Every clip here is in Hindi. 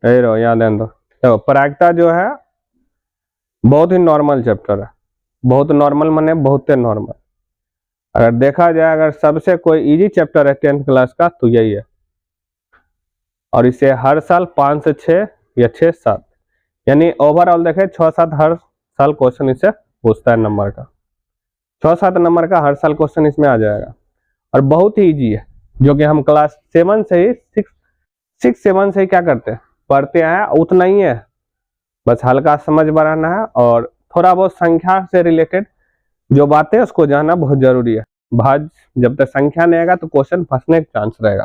यही रहो, यहाँ ध्यान दो। देखो प्रायिकता जो है बहुत ही नॉर्मल चैप्टर है, बहुत नॉर्मल माने बहुत नॉर्मल। अगर देखा जाए, अगर सबसे कोई इजी चैप्टर है 10th क्लास का तो यही है, और इसे हर साल 5 से 6 या 6-7 यानी ओवरऑल देखें 6-7 हर साल क्वेश्चन इससे पूछता है नंबर का, 6-7 नंबर का हर साल क्वेश्चन इसमें आ जाएगा। और बहुत ही इजी है, जो कि हम क्लास 7 से ही 6-7 से ही क्या करते हैं, पढ़ते हैं, उतना ही है, बस हल्का समझ बनाना है और थोड़ा बहुत संख्या से रिलेटेड जो बातें हैं उसको जानना बहुत जरूरी है। भाज जब तक संख्या नहीं आएगा तो क्वेश्चन फंसने का चांस रहेगा।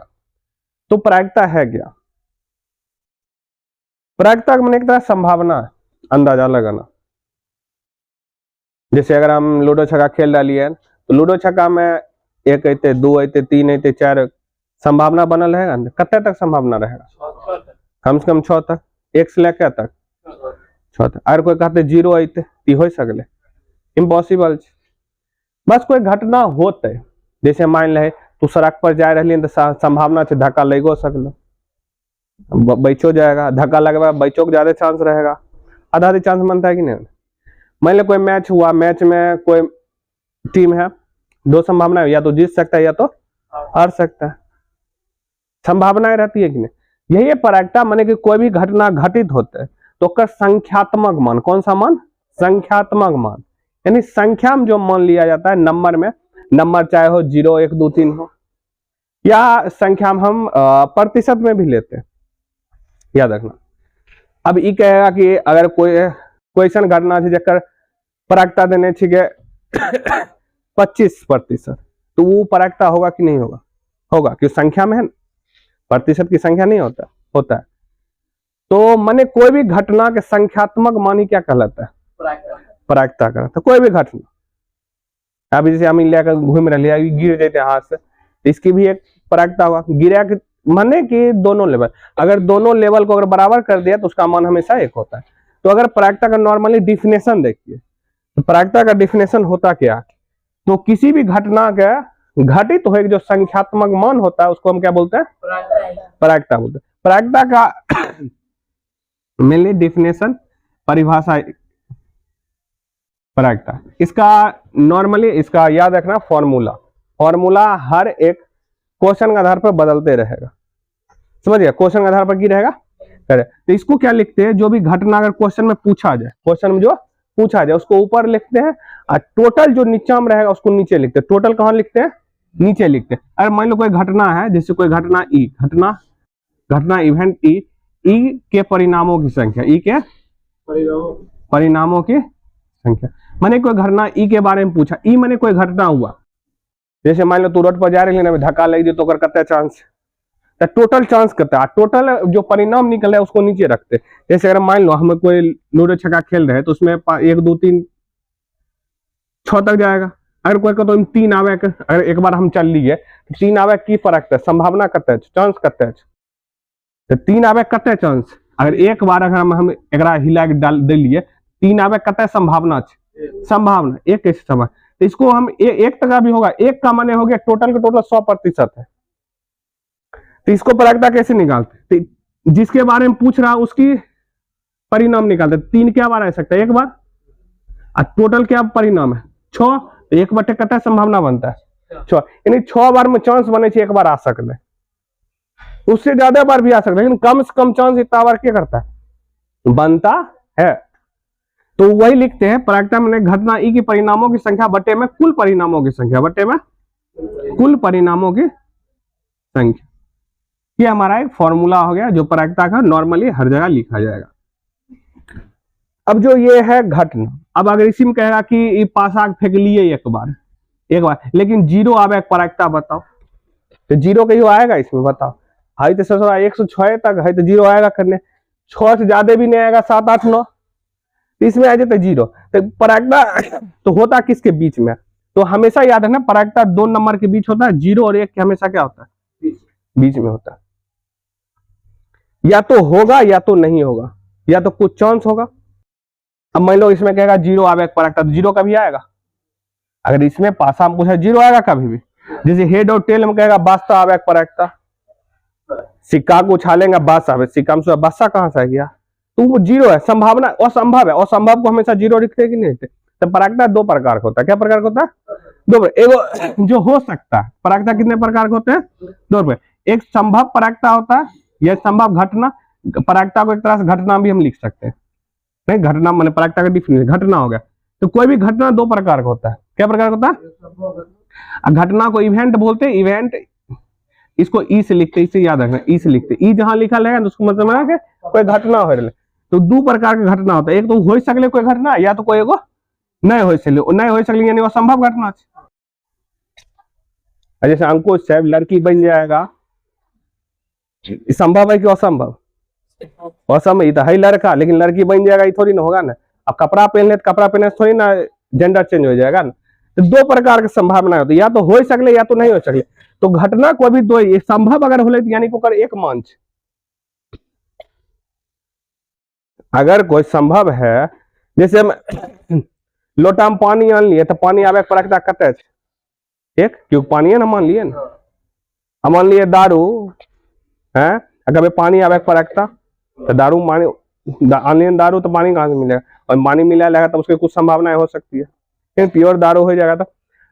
तो प्रायिकता है क्या? प्रायिकता मैंने एक तरह संभावना है, अंदाजा लगाना। जैसे अगर हम लूडो छक्का खेल डालिए तो लूडो छक्का में 1 अते 2 अते 3 अते 4 संभावना बनल रहेगा, कते तक संभावना रहेगा? कम से कम 6 तक, 1 से लेकर तक 6 तक। अगर कोई कहते 0 अते तो हो सकले, इम्पॉसिबल। बस कोई घटना होते, जैसे मान ले तू सड़क पर जा रही तो संभावना है धक्का लगो सकल, बैचो जाएगा, धक्का लगवा बैचो को ज्यादा चांस रहेगा, आधा चांस बनता है कि नहीं। मान लो कोई मैच हुआ, मैच में कोई टीम है, 2 संभावना है, या तो जीत सकता है या तो हार सकता है, संभावनाएं रहती है कि नहीं। यही है प्रायिकता, माने कि कोई भी घटना घटित होते है तो उसका संख्यात्मक मान, कौन सा मान? संख्यात्मक मान, यानी संख्या में जो मान लिया जाता है, नंबर में, नंबर चाहे हो 0 1 2 3 हो, या संख्या में हम प्रतिशत में भी लेते हैं, याद रखना। अब ये कहेगा कि अगर कोई क्वेश्चन घटना है जकर प्रायिकता देने 25%, तो वो प्रायिकता होगा कि नहीं होगा? होगा, क्यों संख्या में है, प्रतिशत की संख्या नहीं होता है। तो माने कोई भी घटना के संख्यात्मक मान ही क्या कहलाता है? प्रायिकता कहलाता है। कोई भी घटना, अब जैसे हम लेकर घूम रहे, गिर जाते हाथ से, इसकी भी एक प्रायिकता होगा। गिरा के माने कि दोनों लेवल, अगर दोनों लेवल को अगर बराबर कर दिया तो उसका मान हमेशा एक होता है। तो अगर प्रायिकता का नॉर्मली डिफिनेशन देखिए, तो प्रायिकता का डिफिनेशन होता क्या? तो किसी भी घटना का घटित तो जो संख्यात्मक मान होता है उसको हम क्या बोलते हैं? प्रायिकता बोलते हैं। प्रायिकता का मेनली डिफिनेशन, परिभाषा, प्रायिकता, इसका नॉर्मली इसका याद रखना फॉर्मूला हर एक क्वेश्चन के आधार पर बदलते रहेगा, समझिए। क्वेश्चन के आधार पर की रहेगा, तो इसको क्या लिखते हैं? जो भी घटना अगर क्वेश्चन में पूछा जाए, क्वेश्चन में जो पूछा जाए उसको ऊपर लिखते हैं, और टोटल जो नीचे में रहेगा उसको नीचे लिखते हैं। टोटल कहाँ लिखते हैं? नीचे लिखते हैं। अगर मान लो कोई घटना है, जैसे कोई घटना ई, घटना इवेंट ई के परिणामों की संख्या, ई के परिणामों की संख्या, मैंने कोई घटना ई के बारे में पूछा, ई मैंने कोई घटना हुआ, जैसे मान लो तू रोड पर जा रही है, धक्का लग जाए तो कते चांस, टोटल चांस करता है, टोटल जो परिणाम निकल रहा है उसको नीचे रखते। जैसे अगर मान लो हम कोई लूडो छक्का खेल रहे हैं तो उसमें 1 2 3 6 तक जाएगा। अगर कोई तो 3 आवे, अगर एक बार हम चल लिए 3 आवे की फर्क है, संभावना कते चांस कते, तो 3 आवे कते चांस, अगर एक बार अगर हम एकरा हिला के डाल दिलिए 3 आवे कते संभावना, संभावना एक कैसे समय, तो इसको हम एक तक भी होगा, एक का माने हो गया टोटल के टोटल 100% है। तो इसको प्रायिकता कैसे निकालते? तो जिसके बारे में पूछ रहा उसकी परिणाम निकालते। 3 क्या बार आ सकता है? एक बार, और टोटल क्या परिणाम है? 6, तो 1 बटे कते संभावना बनता है 6, यानी 6 बार में चांस बने एक बार आ सकते, उससे ज्यादा बार भी आ सकता है, लेकिन कम से कम चांस इतना बार क्या करता है? बनता है। तो वही लिखते हैं प्रायिकता में घटना ई के परिणामों की संख्या बटे में कुल परिणामों की संख्या, बटे में कुल परिणामों की संख्या। ये हमारा एक फॉर्मूला हो गया जो प्रायिकता का नॉर्मली हर जगह लिखा जाएगा। अब जो ये है घटना, अब अगर इसी में कहेगा कि ये पासा फेंक लिए एक बार, लेकिन 0 आवे प्रायिकता बताओ, तो 0 कहीं आएगा इसमें? बताओ, हाई तो 106 तक है तो 0 आएगा करने, 6 से ज्यादा भी नहीं आएगा, 7 8 9, इसमें आ जाता 0। तो प्रायिकता तो होता किसके बीच में? तो हमेशा याद रखना प्रायिकता 2 नंबर के बीच होता है, 0 और 1 के हमेशा क्या होता है? बीच में होता है। या तो होगा या तो नहीं होगा, या तो कुछ चांस होगा। अब मान लो इसमें कहेगा 0 आवे प्रायिकता, तो 0 कभी आएगा? अगर इसमें पासा में पूछा 0 आएगा कभी भी। जैसे हेड और टेल में कहेगा वास्तव आवे प्रायिकता, सिक्का को उछालेंगे बादशाह पे, सिक्का में बादशाह कहां से आ गया, तो वो जीरो है, संभावना असंभव है, असंभव को हमेशा जीरो लिखते हैं कि नहीं लिखते। तो परागता दो प्रकार का होता है, क्या प्रकार का होता है, दो। एगो जो हो सकता है, परागता कितने प्रकार के होते हैं, दो रुपए। एक संभव परागता होता है, यह संभव घटना, परागता को एक तरह से घटना भी हम लिख सकते हैं, नहीं घटना मैंने परागता का डिफिनेशन घटना हो गया। तो कोई भी घटना दो प्रकार का होता है, क्या प्रकार का होता है, घटना को इवेंट बोलते हैं, इवेंट इसको ई से लिखते, इसे याद रखना, ई से लिखते, ई जहां लिखा रहेगा तो उसको मतलब है कि कोई घटना हो रही। तो दो प्रकार की घटना होता है, एक तो हो सकले कोई घटना, या तो कोई एगो नहीं हो सकले, नहीं हो सकले यानी असंभव घटना। जैसे अंकुश साहब लड़की बन जाएगा, संभव है कि असंभव, असंभव तो है लड़का, लेकिन लड़की बन जाएगा ये थोड़ी ना होगा ना। अब कपड़ा पहन ले तो कपड़ा पहने से थोड़ी ना जेंडर चेंज हो जाएगा ना। तो दो प्रकार की संभावना होती है, या तो हो सकले या तो नहीं हो सकले। तो घटना को भी दो, संभव अगर हो यानी को एक मंच, अगर कोई संभव है, जैसे हम लोटा में पानी आन लिए तो पानी आवे परागता कते एक, क्योंकि पानी है ना, मान लिए ना, हम मान लिए दारू है, अगर पानी आवे परागता तो दारू मानी आन दारू तो पानी कहां से मिलेगा, और पानी मिला लेगा तो उसकी कुछ संभावनाएं हो सकती है, लेकिन प्योर दारू हो जाएगा।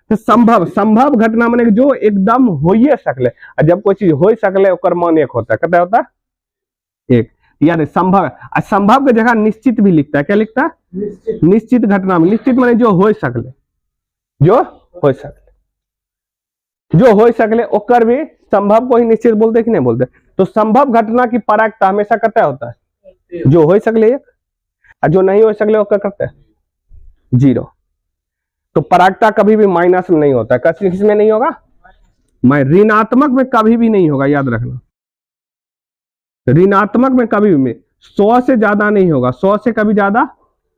तो संभव, संभव घटना माने जो एकदम हो ही सकले, और जब कोई चीज हो सकले ओकर मान एक होता है, कितना होता है एक, यानी संभव। असंभव की जगह निश्चित भी लिखता है, क्या लिखता है, निश्चित घटना में, निश्चित माने जो हो सकले, जो हो सकले, जो हो सकले ओकर भी संभव को ही निश्चित बोलते कि नहीं बोलते। तो संभव घटना की परागता हमेशा कितना होता है, जो हो सकले एक, और जो नहीं हो सकले ओकर करते हैं जीरो। तो परागता कभी भी माइनस में नहीं होता, किसमें नहीं होगा, मैं ऋणात्मक में कभी भी नहीं होगा, याद रखना, ऋणात्मक में कभी भी 100 से ज्यादा नहीं होगा, 100 से कभी ज्यादा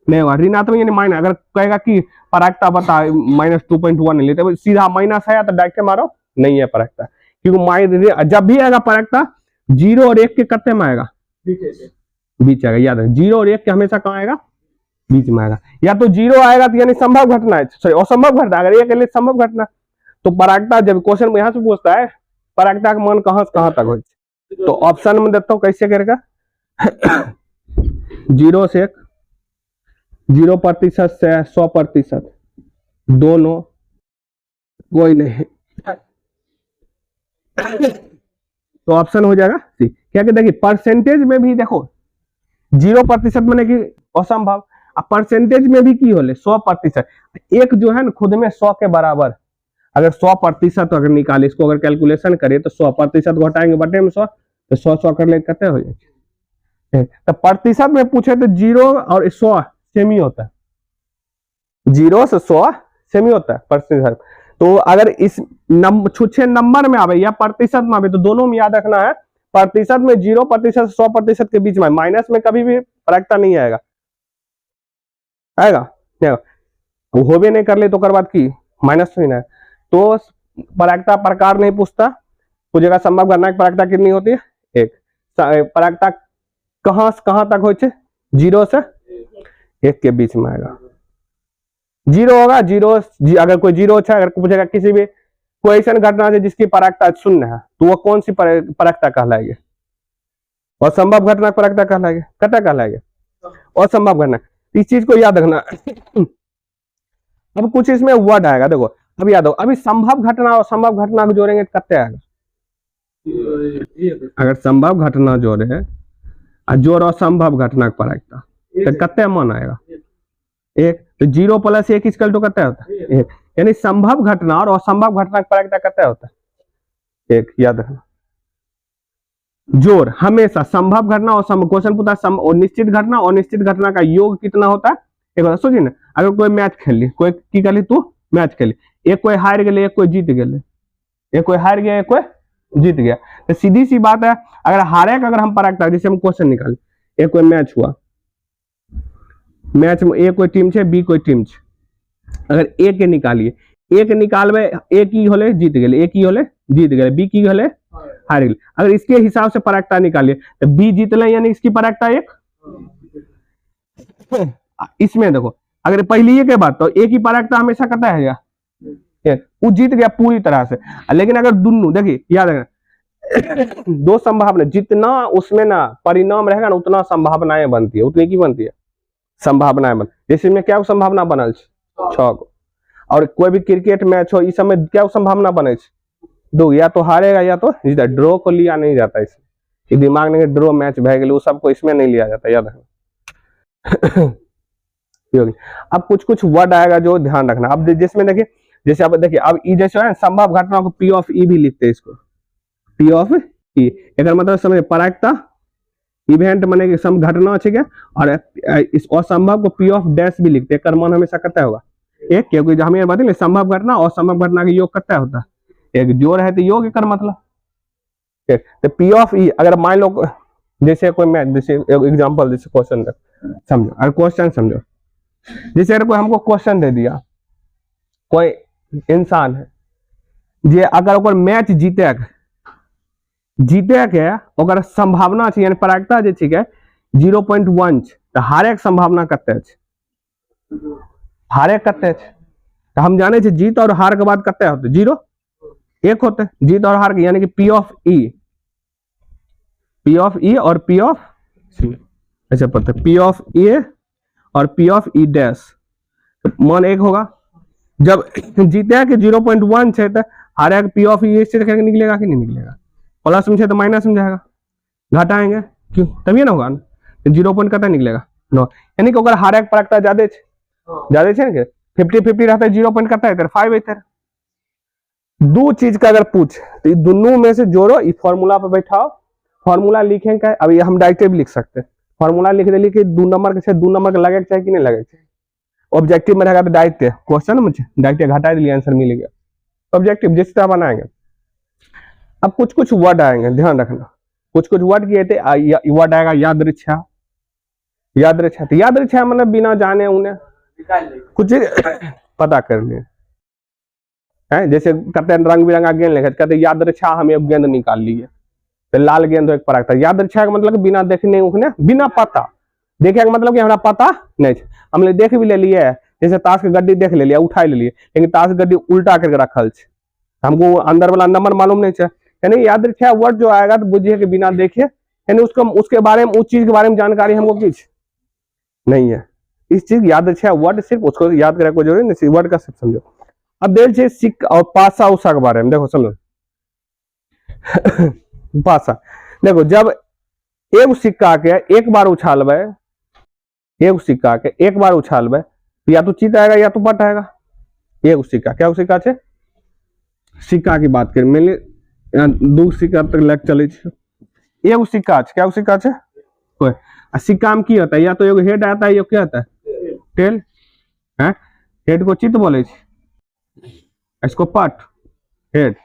नहीं होगा। ऋणात्मक यानी माइनस, अगर कहेगा कि परागता बता -2.1 नहीं लेते, सीधा माइनस है तो डायरेक्ट मारो, नहीं है परागता, क्योंकि जब भी आएगा परागता 0 और 1 के कत्ते में आएगा, बीच आएगा, याद है 0 और 1 के हमेशा कहाँ आएगा, बीच में आएगा। या तो 0 आएगा तो यानी संभव घटना है, सॉरी असंभव घटना, अगर 1 के लिए संभव घटना। तो परागता जब क्वेश्चन में यहां से पूछता है परागता का मान कहां से कहां तक हो, तो ऑप्शन में देता हूं कैसे करेगा 0 से 1, 0% से 100%, दोनों कोई नहीं। तो ऑप्शन हो जाएगा सी। क्या कहते हैं कि परसेंटेज में भी देखो 0% मैंने कि असंभव, परसेंटेज में भी की होले 100%, एक जो है ना खुद में 100 के बराबर, अगर 100% अगर निकाले, इसको अगर कैलकुलेशन करें तो 100% घटाएंगे बटे में 100, तो 100 कर ले कितने हो जाए। तो प्रतिशत में पूछे तो 0 और 100 सेम ही होता है, 0 से 100 सेम ही होता है प्रतिशत। तो अगर इस छुच्छे नंबर में आवे या प्रतिशत में आवे तो दोनों में याद रखना है, प्रतिशत में 0% से 100% के बीच में, माइनस में कभी भी परागता नहीं आएगा, आएगा वो हो भी नहीं कर ले तो कर बात की माइनस नहीं है। तो परागता प्रकार नहीं पूछता, पूछेगा संभव घटना की परागता कितनी होती है, एक। परागता कहां से कहां तक हो, 0 से 1 के बीच में आएगा, 0 होगा, 0 अगर कोई 0 है, अगर पूछेगा किसी भी कोई ऐसा घटना है जिसकी परागता शून्य है तो वो कौन सी परागता कहलाएगी, असंभव घटना परागता कहलाएगी, कटा कहलाएगी असंभव घटना। इस चीज को याद रखना। अब कुछ इसमें वर्ड आएगा, देखो अब याद हो, अभी संभव घटना और असंभव घटना को जोड़ेंगे तो कितने आएगा, अगर संभव घटना जोड़े और जोड़ असंभव घटना की परागता तो कितने मान आएगा, 1। तो 0 + 1 = कितना होता है, 1। यानी संभव घटना और असंभव घटना की परागता कितना होता है, 1। याद रखना, जोड़ हमेशा संभव घटना और क्वेश्चन पूछता और निश्चित घटना और निश्चित घटना का योग कितना होता है। एक बात सोचिए ना, अगर कोई मैच खेल ली, कोई की कर ली, तू मैच खेली, एक कोई हार गए एक कोई जीत गए, एक कोई हार गया एक कोई जीत गया, तो सीधी सी बात है अगर हारे का अगर हम परागता, जैसे हम क्वेश्चन निकाले, एक कोई मैच हुआ, मैच में ए कोई टीम है बी कोई टीम है, अगर ए के निकालिए, एक निकालबे ए की होले जीत गए, ए की होले जीत गए, बी की होले हार गए। अगर इसके हिसाब से परागता निकालिए तो बी जीतले यानी इसकी परागता 1। इसमें देखो अगर पहली के बात तो ए की परागता हमेशा करता है वो जीत गया पूरी तरह से। लेकिन अगर दोनों देखिए याद रखना, दो संभावना, जितना उसमें ना परिणाम रहेगा ना उतना संभावनाएं बनती है, उतनी की बनती है संभावनाएं बनती है। जैसे में क्या संभावना बनल 6 और कोई भी क्रिकेट मैच हो इस समय क्या संभावना बने दो, या तो हारेगा या तो जीता। ड्रॉ को लिया नहीं जाता इसमें, दिमाग में ड्रॉ मैच भय गए वो सबको इसमें नहीं लिया जाता, याद रखना। अब कुछ कुछ वर्ड आएगा जो ध्यान रखना। अब जिसमें देखिए, जैसे अब देखिए अब ई जैसे है संभव घटनाओं को पी ऑफ ई भी लिखते हैं, इसको पी ऑफ ई। एक मतलब समझे प्रायिकता इवेंट माने कि सम घटना ठीक है, और इस असंभव को पी ऑफ डैश भी लिखते हैं। मान हमेशा कितना होगा एक, क्योंकि हम ये बताएंगे संभव घटना और असंभव घटना का योग कितना होता है, एक जोड़ है तो योग कर मतलब। तो पी ऑफ ई अगर मान लो जैसे कोई मैच, जैसे एग्जांपल जैसे क्वेश्चन समझो, अगर क्वेश्चन समझो, जैसे अगर कोई हमको क्वेश्चन दे दिया, कोई इंसान है जे अगर कोई मैच जीते के ओकर संभावना छै यानी प्रायिकता जे छै 0.1 तो हारे के संभावना कते छै, हारे कते छै तो हम जाने छै जीत और हार के बाद कते होते 0 1 होते, जीत और हार के यानी कि पी ऑफ ई और पी ऑफ ऐसे पढ़ते पी ऑफ ए और पी ऑफ ई डैश मान 1 होगा। जब जीते के 0.1 है तो हारे के पी ऑफ ई से निकलेगा कि नहीं निकलेगा, प्लस में है तो माइनस में जाएगा, घटाएंगे क्यों तभी ना होगा ना, 0 पॉइंट कता निकलेगा 9, यानी कि अगर हारे के प्रायिकता ज्यादा है 50-50 रहता है 0 पॉइंट करता है 5 है। दो चीज का अगर पूछ तो दोनों में से जोड़ो, इस फॉर्मूला पे बैठाओ, फॉर्मूला लिखेंगे अभी हम डायरेक्ट भी लिख सकते हैं, फॉर्मूला लिख दे कि 2 नंबर के 2 नंबर के लगे चाहिए कि नहीं लगे चाहिए, ऑब्जेक्टिव में रहेगा तो डायरेक्ट क्वेश्चन में डायरेक्ट घटा दिए आंसर मिलेगा, ऑब्जेक्टिव जिस तरह बनाएंगे। अब कुछ कुछ वर्ड आएंगे ध्यान रखना, कुछ कुछ वर्ड किए थे वर्ड आएगा यादृच्छा, यादृच्छा तो यादृच्छा मतलब बिना जाने उन्हें कुछ पता कर लिए है, जैसे कहते हैं रंग बिरंगा गेंद लिखे कहते यादृच्छा हम एक गेंद निकाल लिए तो लाल गेंद एक प्रायिकता, यादृच्छा का मतलब बिना देखने उखने बिना पता देखे का मतलब कि हमारा पता नहीं, हमने देख भी ले लिए, जैसे ताश के गड्डी देख ले लिया उठा ले लिए लेकिन ताश के गड्डी उल्टा करके रखल हमको अंदर वाला नंबर मालूम नहीं है, यानी यादृच्छा वर्ड जो आएगा तो बुझिए कि बिना देखे, यानी उसको उसके बारे में उस चीज के बारे में जानकारी हमको कुछ नहीं है, इस चीज यादृच्छा वर्ड सिर्फ उसको याद करने को जरूरी नहीं, वर्ड का सिर्फ समझो। अब देख सिक्का और पासा उषा के बारे में देखो समझो। पासा देखो जब एक सिक्का के एक बार उछालबे, एक सिक्का के एक बार उछालबे तो या तो चित आएगा या तो पट आएगा। एक सिक्का क्या सिक्का है, सिक्का की बात करें मैंने 2 सिक्का तक लग चले, एक सिक्का क्या सिक्का है कोई सिक्का में की होता है, या तो एगो हेड आता है या क्या आता है टेल है, हेड को चित बोले इसको पट हेड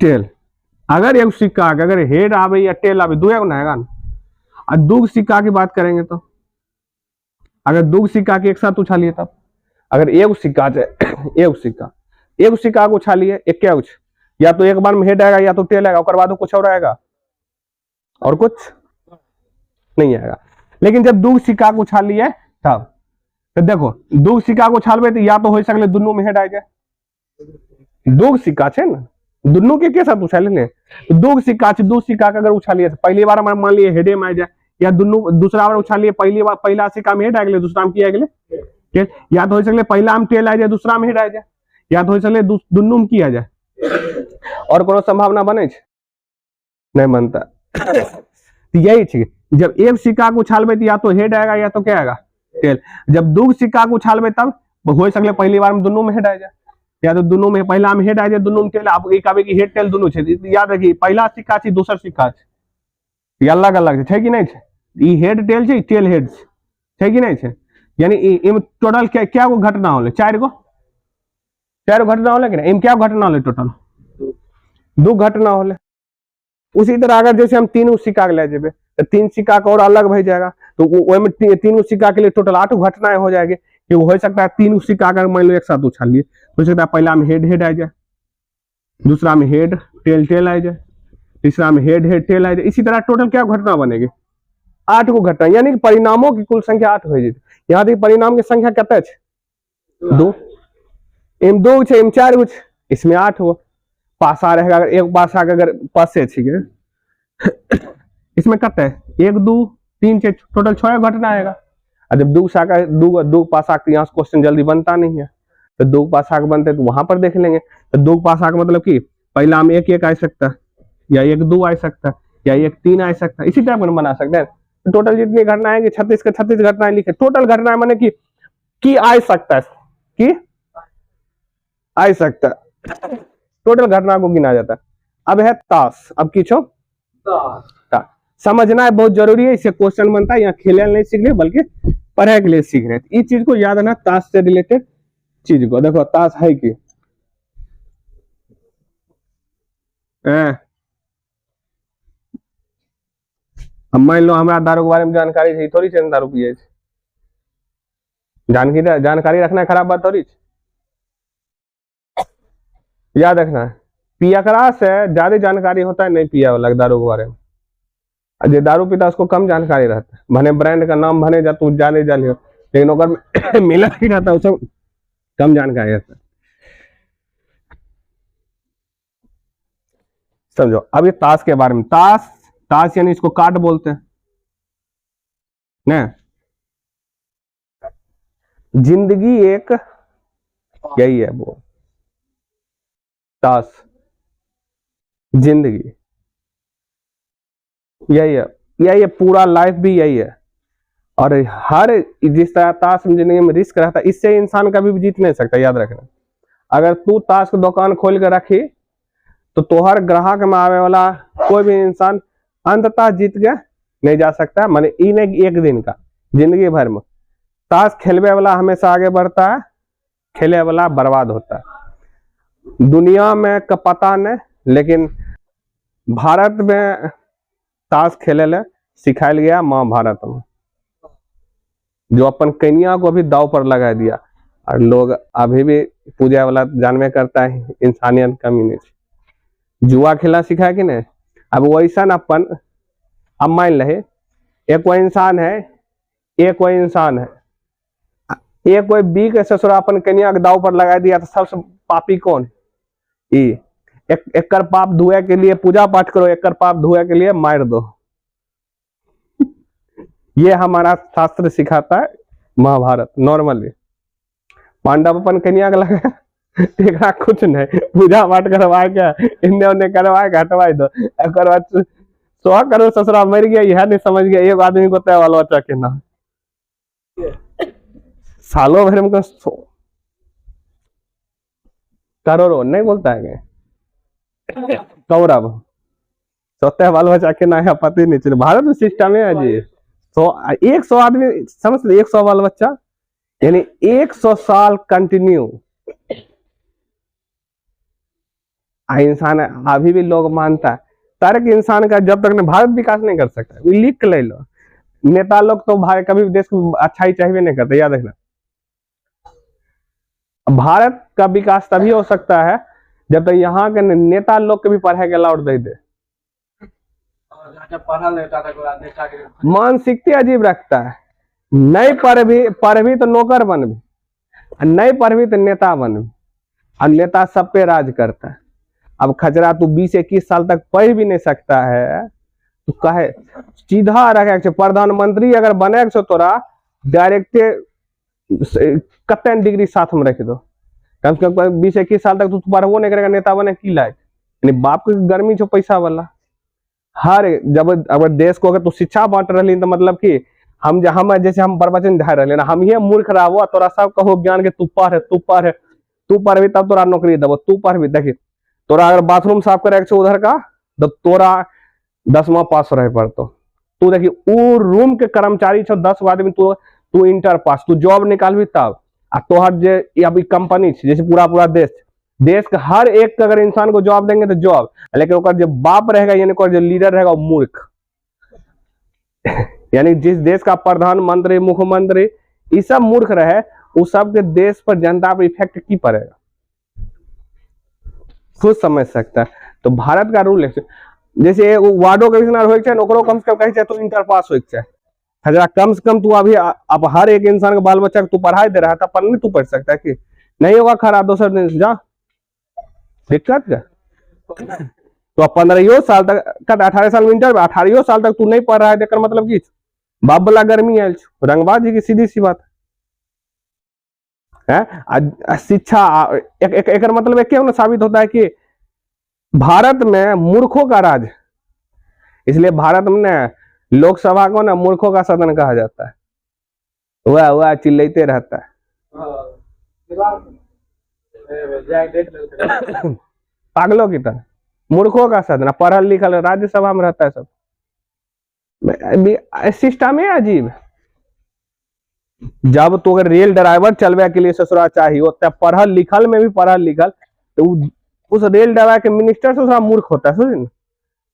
टेल। अगर एक सिक्का अगर हेड आवे या टेल आवे दो ना आएगा ना, और 2 सिक्का की बात करेंगे तो अगर 2 सिक्का के एक साथ उछालिए तब, अगर एक सिक्का एक सिक्का को उछालिए एक क्या उछ, या तो एक बार में हेड आएगा या तो टेल आएगा, और बाद कुछ और आएगा और कुछ नहीं आएगा। लेकिन जब 2 सिक्का को उछालिए तब तो देखो 2 सिक्का को उछालबे तो या तो हो सकले दोनों में हेड आ जाए, 2 सिक्का है ना दोनों के साथ उछाले ने तो 2 सिक्का 2 सिक्का का अगर उछालिए पहली बार मान लिए हेडे में आ जाए, या दोनों दूसरा बार उछालिए पहली बार पहला सिक्का में हेड आ गए दूसरा में की आ गए टेल, या तो हो सकले पहला में टेल आ जाए दूसरा में हेड आ जाए, या तो हो सकले दोनों में की आ जाए, और कोनो संभावना बने नहीं बनता। तो यही चीज जब एक सिक्का को उछालबे तो या तो हेड आएगा या तो क्या आएगा टेल, जब 2 सिक्का को उछालबे तब हो सकले पहली बार में दोनों में हेड आ जाए, या तो दोनों में पहला में हेड आ जाए दोनों में टेल, आप एक आवे की हेड टेल दोनों छे, याद रखिए पहला सिक्का छै दूसरा सिक्का छै अलग अलग छै कि नहीं छै, ई हेड टेल छै टेल हेड छै कि नहीं छै, यानी इम टोटल क्या गो घटना होले 4 गो घटना होले कि नहीं, इम क्या घटना होले टोटल 2 घटना होले। उसी तरह अगर जैसे हम 3 सिक्का ले जेबे तो 3 सिक्का का और अलग भई जाएगा, तो वो में 3 सिक्का के लिए टोटल 8 घटनाएं हो जाएगी, कि हो सकता है 3 सिक्का अगर मान लो एक साथ उछाल लिए हो सकता है पहला में हेड आ जाए, दूसरा में हेड टेल आ जाए, तीसरा में हेड टेल आ जाए, इसी तरह टोटल क्या घटना बनेगी 8 को घटना, यानी कि परिणामों की कुल संख्या 8 हो जाती। यहाँ तक परिणाम की संख्या कितना है 2, इन 2 इन 4 इसमें 8 हो, पासा रहेगा, अगर एक पासा अगर पासे ठीक इसमें कत है 1 2 3 4 टोटल 6 घटना आएगा। और जब दो शाखा दो पासा यहाँ क्वेश्चन जल्दी बनता नहीं है, तो दो पासा बनते तो वहां पर देख लेंगे। तो दो पासा का मतलब कि पहला हम 1 1 आ सकता है, या 1 2 आ सकता है, या 1 3 आ सकता है, इसी टाइप में बना सकते हैं। टोटल जितनी घटना आएंगे 36 के 36 घटनाएं लिखे, टोटल घटनाएं माने कि आ सकता है, कि आ सकता है, टोटल घटना को गिना जाता है। अब है ताश, अब किछो समझना है, बहुत जरूरी है, इससे क्वेश्चन बनता है। यहाँ खेले नहीं सीख रहे बल्कि पढ़ाई के लिए सीख रहे हैं। इस चीज को याद रखना, ताश से रिलेटेड चीज को। देखो ताश है कि अब मान लो हमारा दारू के बारे में जानकारी है, थोड़ी सी दारू पिए, जानकारी रखना खराब बात थोड़ी, याद रखना है। पिया करा से ज्यादा जानकारी होता है नहीं पिया वाला दारू के बारे में। जो दारू पीता उसको कम जानकारी रहता है, भले ब्रांड का नाम भले जा तू जाने जाने, लेकिन अगर मिला ही रहता है उसको कम जानकारी रहता है। समझो अब ये ताश के बारे में, ताश यानी इसको कार्ड बोलते हैं ना। जिंदगी एक यही है वो ताश, जिंदगी यही है, पूरा लाइफ भी यही है। और हर जिस तरह ताश जिंदगी में रिस्क रहता है, इससे इंसान कभी भी जीत नहीं सकता, याद रखना। अगर तू ताश की दुकान खोल कर रखी तो तोहर ग्राहक में आवे वाला कोई भी इंसान अंततः जीत के नहीं जा सकता, माने एक दिन का, जिंदगी भर में ताश खेलने वाला हमेशा आगे बढ़ता है, खेले वाला बर्बाद होता है। दुनिया में का पता नहीं, लेकिन भारत में ताश खेले ले सिखाया गया महाभारत में, जो अपन कन्या को भी दाव पर लगा दिया। और लोग अभी भी पूजा वाला जानवे करता है, इंसानियत कमी नहीं, जुआ खेला सिखाया कि नहीं। अब वैसा अपन, अब मान ले एक कोई इंसान है, एक कोई बी के ससुरा अपन कन्या के दाव पर लगा दिया, तो सबसे पापी कौन? एक पाप धुए के लिए पूजा पाठ करो, एक पाप धुए के लिए मार दो। ये हमारा शास्त्र सिखाता है महाभारत। नॉर्मली पांडव अपन कन्या के लगा एक कुछ नहीं, पूजा पाठ करवाए क्या, इन्ने उन्ने करवाए क्या, हटवाई दो। एक बाद 100 करोड़ ससुरा मर गया, यह नहीं समझ गया एक आदमी को तय वाला बच्चा के ना सालों भर में करोड़ों नहीं बोलता है कौरव सोते बाल बचा के ना है, पति नहीं चले। भारत में सिस्टम है जी, 100 आदमी समझ लो, 100 बाल बच्चा यानी 100 साल कंटिन्यू। इंसान अभी भी लोग मानता है तरक इंसान का, जब तक भारत विकास नहीं कर सकता। लिख ले लो, नेता लोग तो भाई कभी भी देश को अच्छाई चाहिए नहीं करते, याद रखना। भारत का विकास तभी हो सकता है जब तक यहाँ के नेता लोग के भी पढ़ाई के अलाउड दे दे। मानसिकता अजीब रखता है, नहीं पढ़ भी तो नौकर बन भी, नहीं पढ़ भी तो नेता बन भी, और नेता सब पे राज करता है। अब खचरा तू 20-21 साल तक पढ़ भी नहीं सकता है, तो कहे सीधा रखे प्रधानमंत्री अगर बने तोरा डायरेक्ट कते डिग्री साथ में रख दो, कम से कम 20-21 साल तक तू पढ़बो नहीं करेगा, नेता बने की लायक। यानी बाप की गर्मी छो पैसा वाला। हर जब अगर देश को अगर तू शिक्षा बांट रही तो मतलब कि हम जैसे हम प्रवचन धा रहे ना, हम ये मूर्ख रहो, तोरा सब कहो ज्ञान के तू पढ़ भी तब तोरा नौकरी देवो, तू पढ़ भी। देखी तोरा अगर बाथरूम साफ करे उधर का, तो तोरा 10वां पास रहे पड़तो। तू देखी वो रूम के कर्मचारी छो 10 आदमी, तू इंटर पास, तू जॉब निकालबी तब। आ तोहर जे अभी कंपनी जैसे पूरा देश का हर एक अगर इंसान को जॉब देंगे तो जॉब, लेकिन ओकर जो बाप रहेगा यानी जो लीडर रहेगा वो मूर्ख। यानी जिस देश का प्रधानमंत्री मुख्यमंत्री ये सब मूर्ख रहे, उस सब के देश पर जनता पर इफेक्ट की पड़ेगा, खुद समझ सकता है। तो भारत का रूल है, जैसे वार्डो कमिश्नर हो ओकरो कम से कम कहे तो इंटर पास हो, कम से कम तू अभी अब हर एक इंसान के बाल बच्चा तू पढ़ाई दे रहा था, पर नहीं तू पढ़ सकता है कि नहीं होगा खराब दोसर दिन जा दिक्कत का। तो अब 15 साल तक का 18 साल में इंटर, 18 साल तक तू नहीं पढ़ रहा है, देकर मतलब की बाप वाला गर्मी आयल रंगबाजी की सीधी सी बात है। शिक्षा एक मतलब एक क्यों साबित होता है कि भारत में मूर्खों का राज, इसलिए भारत में लोकसभा को ना मूर्खों का सदन कहा जाता है। वह चिल्लाते रहता है। पागलों की तरह मूर्खों का सदन, पढ़ल लिखल राज्यसभा में रहता है सब। सिस्टम है अजीब। जब तो अगर रेल ड्राइवर चलवे के लिए ससुरा चाहिए, तो पढ़ल लिखल में भी पढ़ल लिखल, तो उस रेल ड्राइवर के मिनिस्टर से थोड़ा मूर्ख होता है। समझे,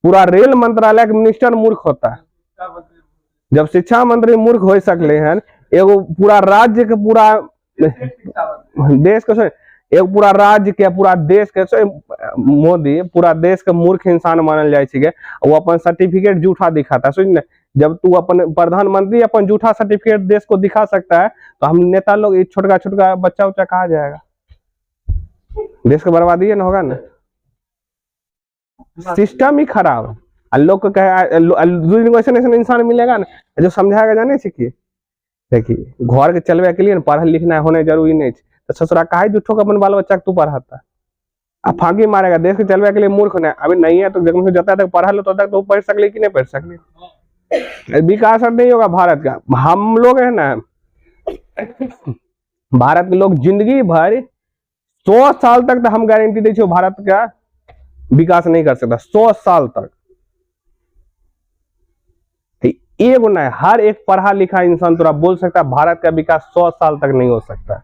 पूरा रेल मंत्रालय के मिनिस्टर मूर्ख होता है। जब शिक्षा मंत्री मूर्ख हो सकले हैं, एगो पूरा राज्य के पूरा देश के एक पूरा राज्य के पूरा देश के मोदी पूरा देश के मूर्ख इंसान मानल जाए छे, वो अपन सर्टिफिकेट झूठा दिखाता है। सुन, जब तू अपन प्रधानमंत्री अपन झूठा सर्टिफिकेट देश को दिखा सकता है, तो हम नेता लोग छोटका छोटका बच्चा उच्चा कहा जाएगा, देश को बर्बादी न होगा ना। सिस्टम ही खराब है। लोग को कहे इंसान मिलेगा ना जो समझाएगा, जाने सीखिए। देखिए, घर के चलवे के लिए पढ़ल लिखना होने जरूरी नहीं, तो ससुरा कहा जुठो का अपन बाल बच्चा तू पढ़ाता, अब फांकी मारेगा। देश के चलवे के लिए मूर्ख ना अभी नहीं है, तो जब तक पढ़ा लो तब तक तो पढ़ सकले कि नहीं पढ़ सकले। विकास नहीं होगा भारत का। हम लोग है ना, भारत के लोग जिंदगी भर 100 साल तक तो हम गारंटी दे छो भारत का विकास नहीं कर सकता। 100 साल तक एगो ना, हर एक पढ़ा लिखा इंसान तोरा बोल सकता है भारत का विकास 100 साल तक नहीं हो सकता।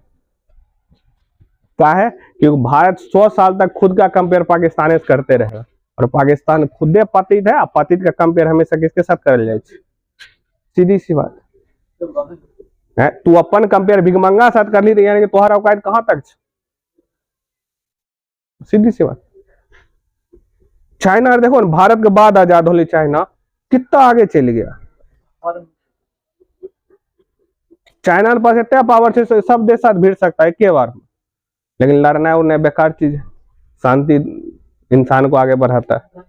क्या है, क्योंकि भारत 100 साल तक खुद का कंपेयर पाकिस्तान से करते रहे, और पाकिस्तान खुदे पतित है। पतित का कंपेयर हमेशा किसके साथ करल जाए, सीधी सी बात है। तू अपन कंपेयर भिगमंगा साथ कर ली, तो यानी कि तुम्हारा औकात कहां तक, सीधी सी बात। चाइना देखो, भारत के बाद आजाद होली चाइना कितना आगे चल गया। चाइना के पास इतना पावर से सब देश साथ भिड़ सकता है एक बार में, लेकिन लड़ना उड़ना बेकार चीज है। शांति इंसान को आगे बढ़ाता है।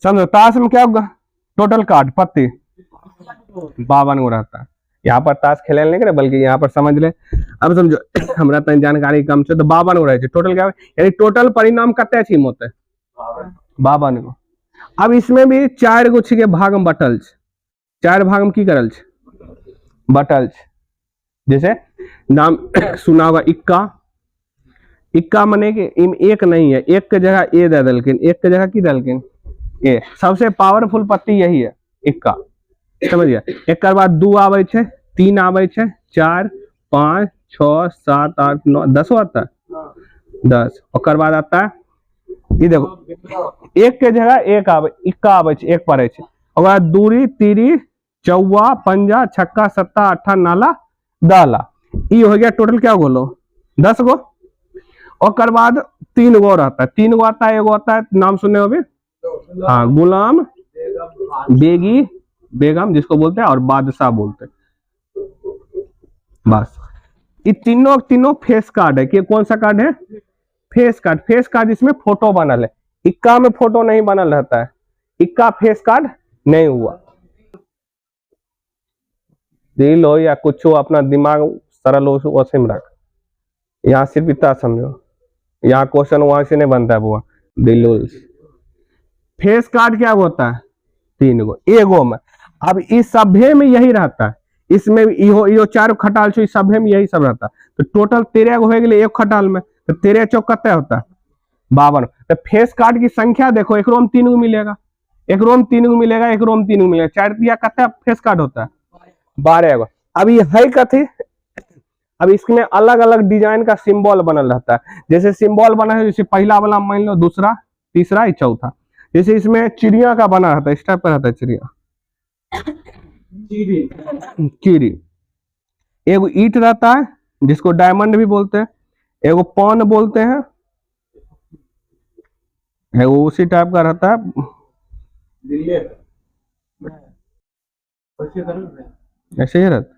समझो, ताश में क्या होगा, टोटल कार्ड पत्ती 52 गो रहता है। यहाँ पर ताश खेले नहीं करे, बल्कि यहाँ पर समझ ले। अब समझो, हमरा तनी जानकारी कम से, तो 52 गो रहे, टोटल क्या यानी टोटल परिणाम कते छी होते 52 गो। अब इसमें भी 4 गो के भाग में बटल, 4 भाग में की करल बटल। जैसे नाम सुना होगा इक्का, इक्का मने कि एक नहीं है, एक के जगह ए दे दलकिन, एक के जगह की दलकिन ए। सबसे पावरफुल पत्ती यही है इक्का, समझिए। एक बाद 2 आवे छे, 3 आवे छे, 4 5 6 7 8 9 10 आता है 10। और बाद आता है ये देखो, एक के जगह एक आवे, इक्का आवे छे, एक पड़े छे। और बाद दूरी तीरी चौवा पंजा छक्का सत्ता अट्ठा नाला दाला, ये हो गया टोटल क्या बोलो 10 गो। और बाद 3 गो रहता है, 3 गो आता है। एगो आता है, नाम सुने हो भी, हाँ, गुलाम बेगी बेगम जिसको बोलते हैं, और बादशाह बोलते हैं। बस ये तीनों फेस कार्ड है। कि कौन सा कार्ड है, फेस कार्ड। फेस कार्ड इसमें फोटो बनल है, इक्का में फोटो नहीं बनल रहता है। इक्का फेस कार्ड नहीं हुआ। दिल हो या कुछ हो, अपना दिमाग सरल हो वैसे में रख। यहाँ सिर्फ इतना समझो, यहाँ क्वेश्चन वहां से नहीं बनता है बुआ। दिल फेस कार्ड क्या होता है, 3 गो एगो में। अब इस सभ्य में यही रहता है, इसमें इहो 4 खटाल छो, इस सभ्य में यही सब रहता है। तो टोटल 13 गो हो गए एक खटाल में, तो 13 चौक कते होता है 52। तो फेस कार्ड की संख्या देखो, एक रोम 3 गो मिलेगा, एक रोम 3 गो मिलेगा, एक रोम 3 गो मिलेगा, 4 दिया कते फेस कार्ड होता है 12 गो। अब ये है कथी, अब इसमें अलग अलग डिजाइन का सिंबल बनल रहता है। जैसे सिंबल बना है, जैसे पहला वाला मान लो, दूसरा तीसरा चौथा। जैसे इसमें चिड़िया का बना रहता है, इस टाइप का रहता है चिड़िया, कीरी। एगो ईट रहता है जिसको डायमंड भी बोलते हैं, एगो पॉन बोलते हैं, एगो उसी टाइप का रहता है। ऐसे ही रहता,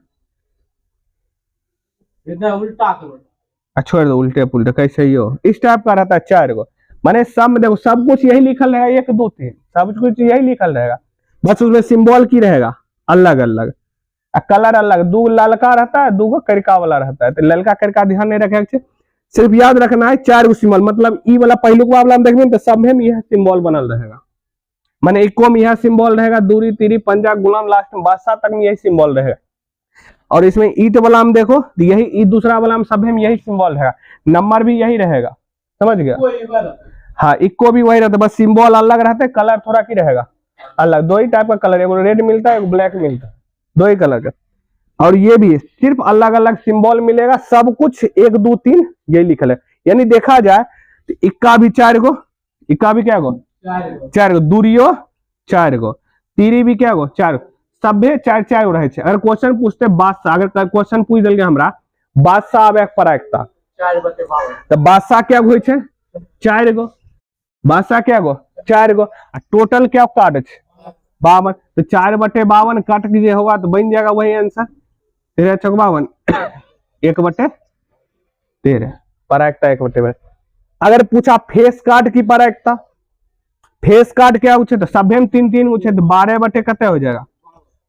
छोड़ दो उल्टे पुल्टे कैसे ही हो, इस टाइप का रहता है 4 गो। माने सब देखो सब कुछ यही लिखल रहेगा, 1 2 3 सब कुछ यही लिखल रहेगा, बस उसमें सिंबल की रहेगा अलग अलग, कलर अलग, 2 ललका रहता है, 2 करिका वाला रहता है, तो ललका करिका ध्यान नहीं रखे, सिर्फ याद रखना है 4 सिंबल, मतलब ई वाला पहलुकवा वाला हम देखबे तो सब में यह सिंबल बनल रहेगा, माने इको में यह सिंबल रहेगा, दूरी तीरी पंजा गुलाम लास्ट में बादशाह तक में यही सिंबल रहेगा। और इसमें ईट वाला हम देखो यही ई दूसरा वाला हम सब में यही सिंबल रहेगा, नंबर भी यही रहेगा, समझ गया। हाँ इको भी वही रहता है, बस सिंबल अलग रहता है, कलर थोड़ा की रहेगा अलग, 2 ही टाइप का कलर, एक रेड मिलता है एक ब्लैक मिलता है, 2 ही कलर का। और ये भी सिर्फ अलग अलग सिंबल मिलेगा, सब कुछ 1 2 3 यही लिखल है, यानी देखा जाए तो इक्का भी 4 गो, इक्का भी क्या गो 4 गो, दूरियो 4 गो, तीरी भी क्या गो 4, सभे 4 4 गो रहे। अगर क्वेश्चन पूछते बादशाह, अगर क्वेश्चन पूछ दिल हमरा बादशाह आबे पर एकता तो बादशाह क्या गो 4 गो, बादशाह क्या गो 4 गो, टोटल क्या काट 52, तो 4/52 काट कीजिए होगा तो बन जाएगा वही आंसर 13×52 1/13 परायकता 1/13। अगर पूछा फेस काट की परायकता, फेस काट क्या पूछे तो सभे में 3 3 पूछे तो 12 कते हो जाएगा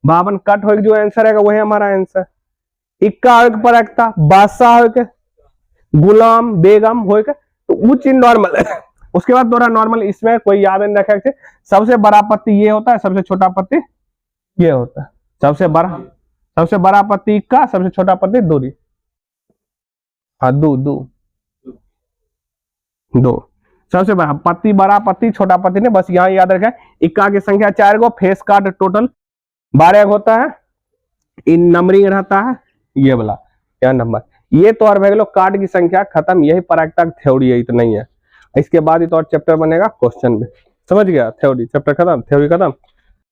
52 कट हो, जो आंसर है वही हमारा आंसर। इक्का हो के परायकता, बादशाह हो के, गुलाम बेगम हो के, तो वो चीज नॉर्मल है। उसके बाद थोड़ा नॉर्मल, इसमें कोई याद नहीं रखे, सबसे बड़ा पत्ती ये होता है, सबसे छोटा पत्ती ये होता है, सबसे बड़ा पत्ती इक्का, सबसे छोटा पत्ती दूरी, हाँ दो सबसे बड़ा पत्ती, बड़ा पत्ती छोटा पत्ती ने, बस यहाँ याद रखें। इक्का की संख्या 4 गो, फेस कार्ड टोटल 12 होता है, इन नंबरिंग रहता है ये वाला क्या नंबर, ये तो और लोग कार्ड की संख्या खत्म, यही परायकता थ्योरी है, इतना ही है। इसके बाद ही तो और चैप्टर बनेगा क्वेश्चन में, समझ गया, थ्योरी चैप्टर खत्म, थ्योरी खत्म।